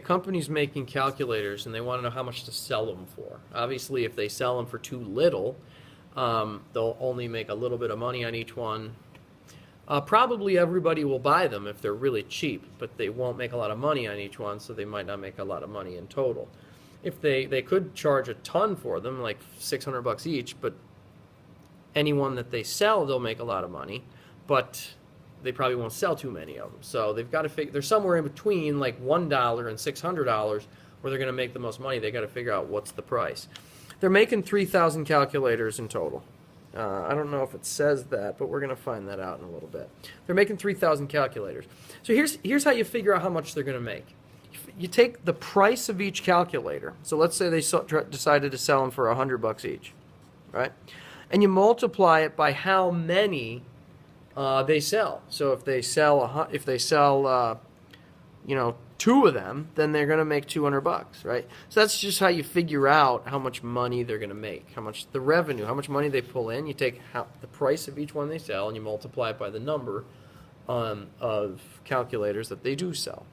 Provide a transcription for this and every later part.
company's making calculators and they want to know how much to sell them for. Obviously, if they sell them for too little, they'll only make a little bit of money on each one. Probably everybody will buy them if they're really cheap, but they won't make a lot of money on each one, so they might not make a lot of money in total. If they could charge a ton for them, like $600 each, but anyone that they sell, they'll make a lot of money, but they probably won't sell too many of them. So they've got to figure, they're somewhere in between like $1 and $600 where they're going to make the most money. They got to figure out what's the price. They're making 3,000 calculators in total. I don't know if it says that, but we're going to find that out in a little bit. They're making 3,000 calculators. So here's how you figure out how much they're going to make. You take the price of each calculator. So let's say they decided to sell them for $100 each, right? And you multiply it by how many they sell. So if they sell you know, 2 of them, then they're going to make $200, right? So that's just how you figure out how much money they're going to make, how much the revenue, how much money they pull in. You take the price of each one they sell and you multiply it by the number of calculators that they do sell.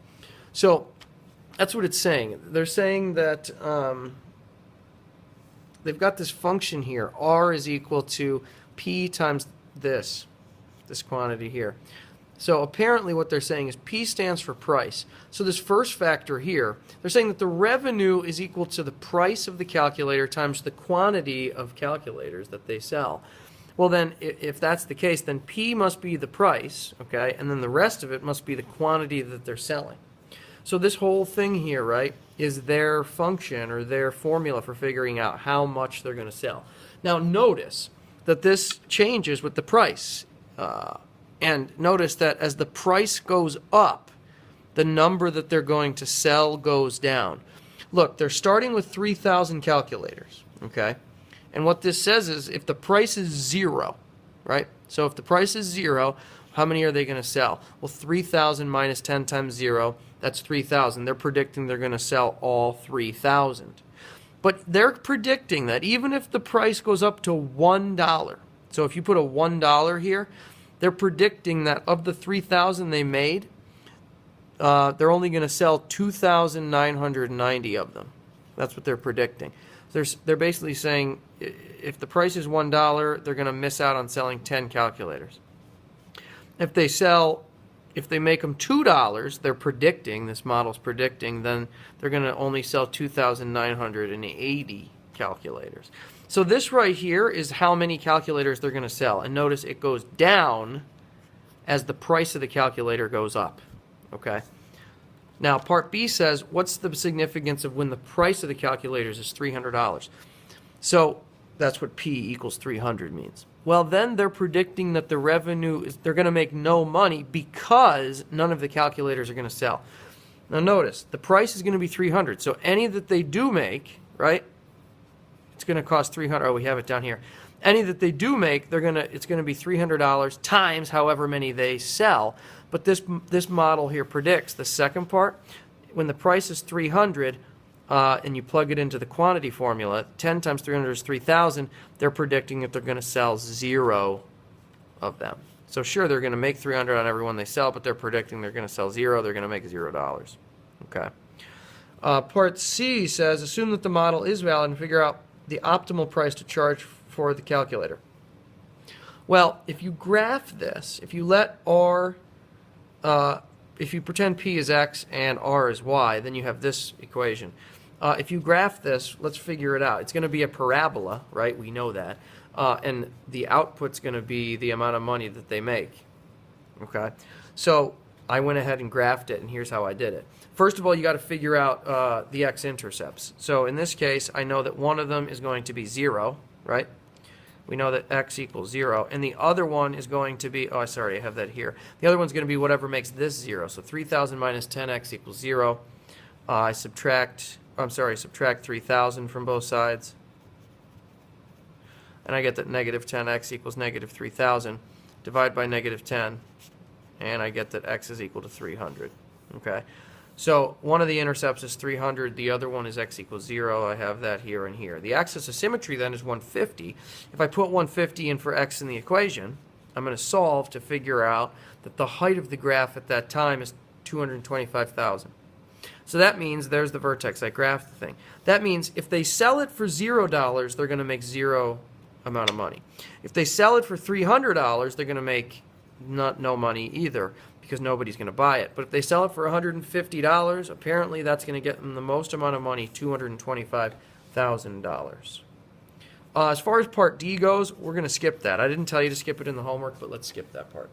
So that's what it's saying. They're saying that they've got this function here. R is equal to P times this quantity here. So apparently what they're saying is P stands for price. So this first factor here, they're saying that the revenue is equal to the price of the calculator times the quantity of calculators that they sell. Well then, if that's the case, then P must be the price, okay, and then the rest of it must be the quantity that they're selling. So this whole thing here, right, is their function or their formula for figuring out how much they're going to sell. Now notice that this changes with the price. And notice that as the price goes up, the number that they're going to sell goes down. Look, they're starting with 3,000 calculators, okay? And what this says is if the price is 0, right? So if the price is 0, how many are they going to sell? Well, 3,000 minus 10 times 0, that's 3,000. They're predicting they're going to sell all 3,000. But they're predicting that even if the price goes up to $1, so if you put a $1 here, they're predicting that of the 3,000 they made, they're only going to sell 2,990 of them. That's what they're predicting. They're basically saying if the price is $1, they're going to miss out on selling 10 calculators. If they make them $2, they're predicting, this model's predicting, then they're going to only sell 2,980 calculators. So this right here is how many calculators they're going to sell. And notice it goes down as the price of the calculator goes up. Okay. Now part B says, what's the significance of when the price of the calculators is $300? So that's what P equals 300 means. Well, then they're predicting that the revenue is, they're going to make no money because none of the calculators are going to sell. Now notice, the price is going to be 300. So any that they do make, right? It's going to cost 300. Oh, we have it down here. Any that they do make, it's going to be $300 times however many they sell. But this model here predicts the second part. When the price is 300 and you plug it into the quantity formula, 10 times 300 is 3,000. They're predicting that they're going to sell 0 of them. So sure, they're going to make 300 on every one they sell, but they're predicting they're going to sell 0. They're going to make $0. Okay. Part C says, assume that the model is valid and figure out the optimal price to charge for the calculator. Well, if you graph this, if you let R, if you pretend P is X and R is Y, then you have this equation. If you graph this, let's figure it out. It's going to be a parabola, right? We know that. And the output's going to be the amount of money that they make. Okay? So I went ahead and graphed it, and here's how I did it. First of all, you got to figure out the X-intercepts. So in this case, I know that one of them is going to be 0, right? We know that X equals 0. And the other one is going to be, oh, sorry, I have that here. The other one's going to be whatever makes this 0. So 3,000 minus 10X equals 0. I subtract 3,000 from both sides. And I get that negative 10X equals negative 3,000. Divide by negative 10. And I get that X is equal to 300. Okay? So one of the intercepts is 300, the other one is X equals 0. I have that here and here. The axis of symmetry then is 150. If I put 150 in for X in the equation, I'm going to solve to figure out that the height of the graph at that time is 225,000. So that means there's the vertex. I graphed the thing. That means if they sell it for $0, they're going to make zero amount of money. If they sell it for $300, they're going to make no money either, because nobody's going to buy it. But if they sell it for $150, apparently that's going to get them the most amount of money, $225,000. As far as part D goes, we're going to skip that. I didn't tell you to skip it in the homework, but let's skip that part.